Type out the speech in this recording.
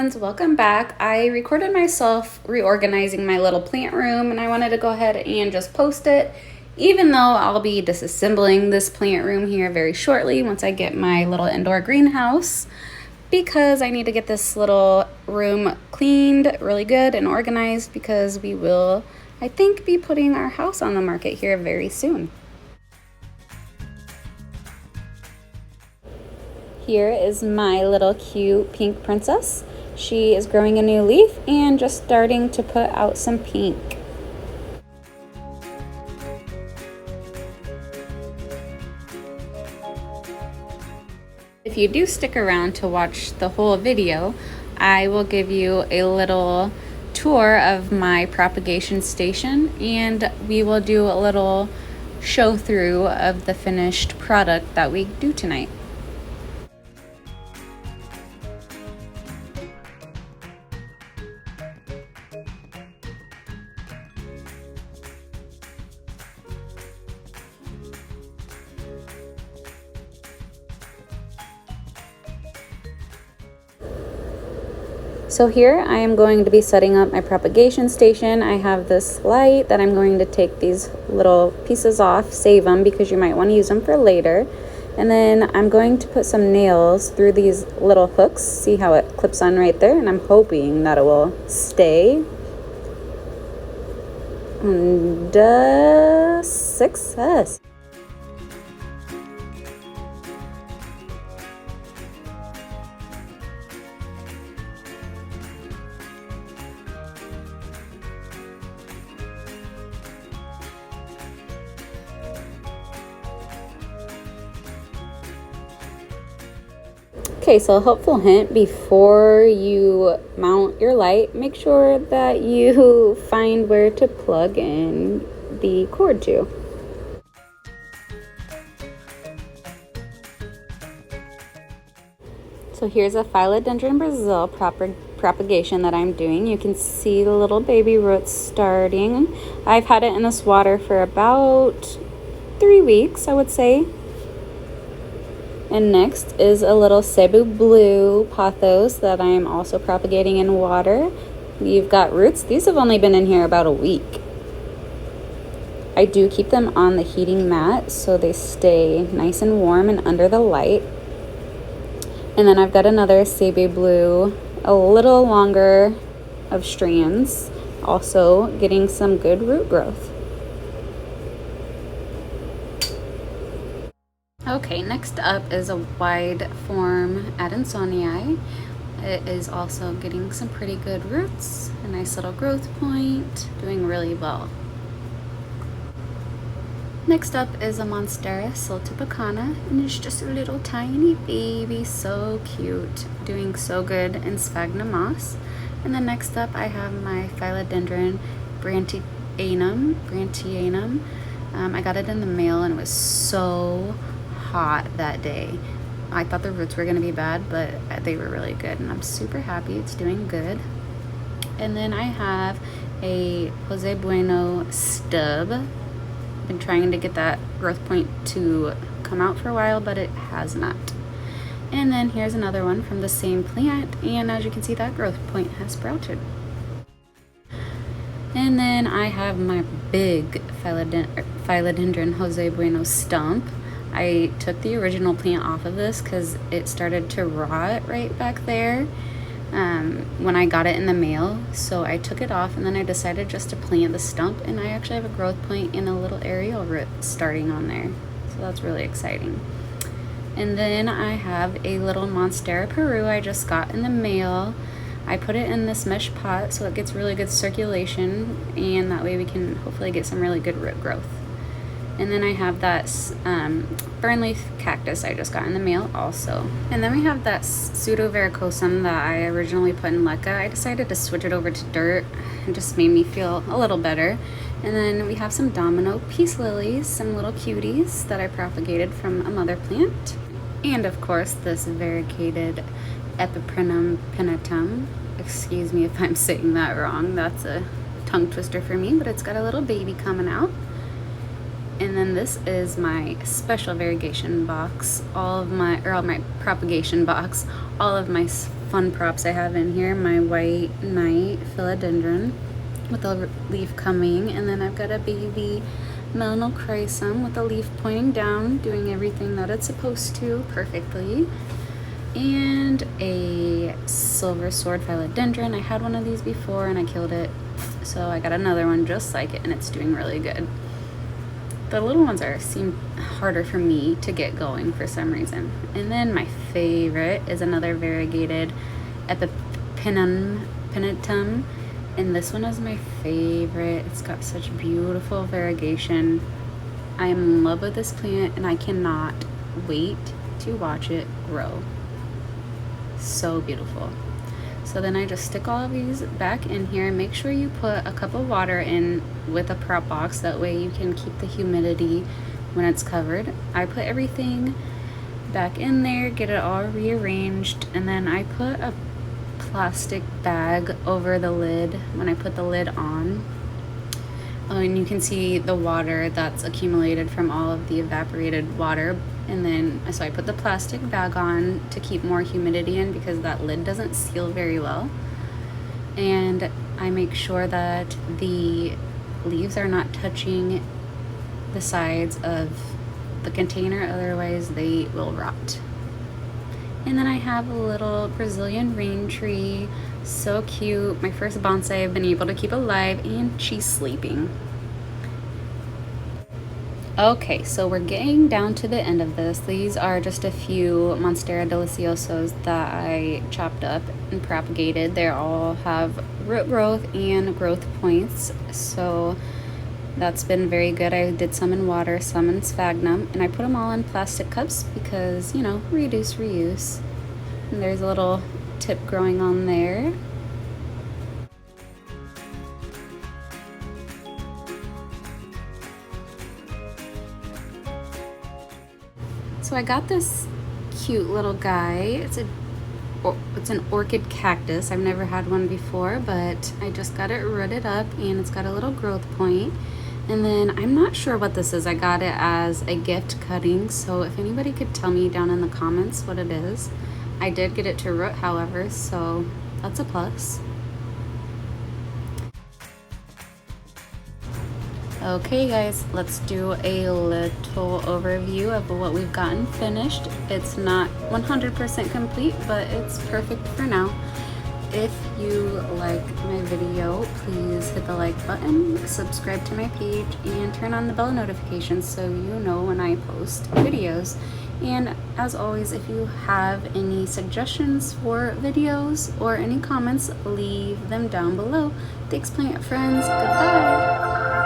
friends, welcome back. I recorded myself reorganizing my little plant room and I wanted to go ahead and just post it, even though I'll be disassembling this plant room here very shortly once I get my little indoor greenhouse, because I need to get this little room cleaned really good and organized because we will, I think, be putting our house on the market here very soon. Here is my little cute pink princess. She is growing a new leaf and just starting to put out some pink. If you do stick around to watch the whole video, I will give you a little tour of my propagation station and we will do a little show through of the finished product that we do tonight. So here I am going to be setting up my propagation station. I have this light that I'm going to take these little pieces off, save them because you might want to use them for later. And then I'm going to put some nails through these little hooks. See how it clips on right there? And I'm hoping that it will stay. And success. Okay, so a helpful hint before you mount your light, make sure that you find where to plug in the cord to. So here's a Philodendron Brazil propagation that I'm doing. You can see the little baby roots starting. I've had it in this water for about 3 weeks, I would say. And next is a little Cebu Blue pothos that I am also propagating in water. You've got roots. These have only been in here about a week. I do keep them on the heating mat so they stay nice and warm and under the light. And then I've got another Cebu Blue, a little longer of strands, also getting some good root growth. Okay, next up is a wide form Adansonii. It is also getting some pretty good roots, a nice little growth point, doing really well. Next up is a Monstera Siltepecana, and it's just a little tiny baby, so cute, doing so good in sphagnum moss. And then next up I have my Philodendron Brantianum. I got it in the mail and it was so hot that day. I thought the roots were going to be bad, but they were really good and I'm super happy it's doing good. And then I have a Jose Bueno stub. I've been trying to get that growth point to come out for a while, but it has not. And then here's another one from the same plant, and as you can see, that growth point has sprouted. And then I have my big Philodendron Jose Bueno stump. I took the original plant off of this because it started to rot right back there when I got it in the mail. So I took it off and then I decided just to plant the stump, and I actually have a growth point and a little aerial root starting on there. So that's really exciting. And then I have a little Monstera Peru I just got in the mail. I put it in this mesh pot so it gets really good circulation, and that way we can hopefully get some really good root growth. And then I have that fernleaf cactus I just got in the mail also. And then we have that pseudovaricosum that I originally put in leca. I decided to switch it over to dirt. It just made me feel a little better. And then we have some domino peace lilies, some little cuties that I propagated from a mother plant. And of course this variegated Epiprenum pinnatum. Excuse me if I'm saying that wrong. That's a tongue twister for me, but it's got a little baby coming out. And then this is my special variegation box, all my propagation box, all of my fun props I have in here. My white night philodendron with a leaf coming, and then I've got a baby melanochrysum with a leaf pointing down, doing everything that it's supposed to perfectly, and a silver sword philodendron. I had one of these before and I killed it, so I got another one just like it, and it's doing really good. The little ones seem harder for me to get going for some reason. And then my favorite is another variegated epipenitum, and this one is my favorite. It's got such beautiful variegation. I am in love with this plant and I cannot wait to watch it grow. So beautiful. So then I just stick all of these back in here, and make sure you put a cup of water in with a prop box. That way you can keep the humidity when it's covered. I put everything back in there, get it all rearranged, and then I put a plastic bag over the lid when I put the lid on. Oh, and you can see the water that's accumulated from all of the evaporated water. And then, so I put the plastic bag on to keep more humidity in, because that lid doesn't seal very well. And I make sure that the leaves are not touching the sides of the container, otherwise they will rot. And then I have a little Brazilian rain tree, so cute. My first bonsai I've been able to keep alive, and she's sleeping. Okay, so we're getting down to the end of this. These are just a few Monstera deliciosos that I chopped up and propagated. They all have root growth and growth points, so that's been very good. I did some in water, some in sphagnum, and I put them all in plastic cups because, you know, reduce, reuse. And there's a little tip growing on there. So I got this cute little guy. It's an orchid cactus. I've never had one before, but I just got it rooted up, and it's got a little growth point. And then I'm not sure what this is. I got it as a gift cutting, so if anybody could tell me down in the comments what it is. I did get it to root, however, so that's a plus. Okay guys, let's do a little overview of what we've gotten finished. It's not 100% complete, but it's perfect for now. If you like my video, please hit the like button, subscribe to my page, and turn on the bell notifications so you know when I post videos. And as always, if you have any suggestions for videos or any comments, leave them down below. Thanks, plant friends. Goodbye.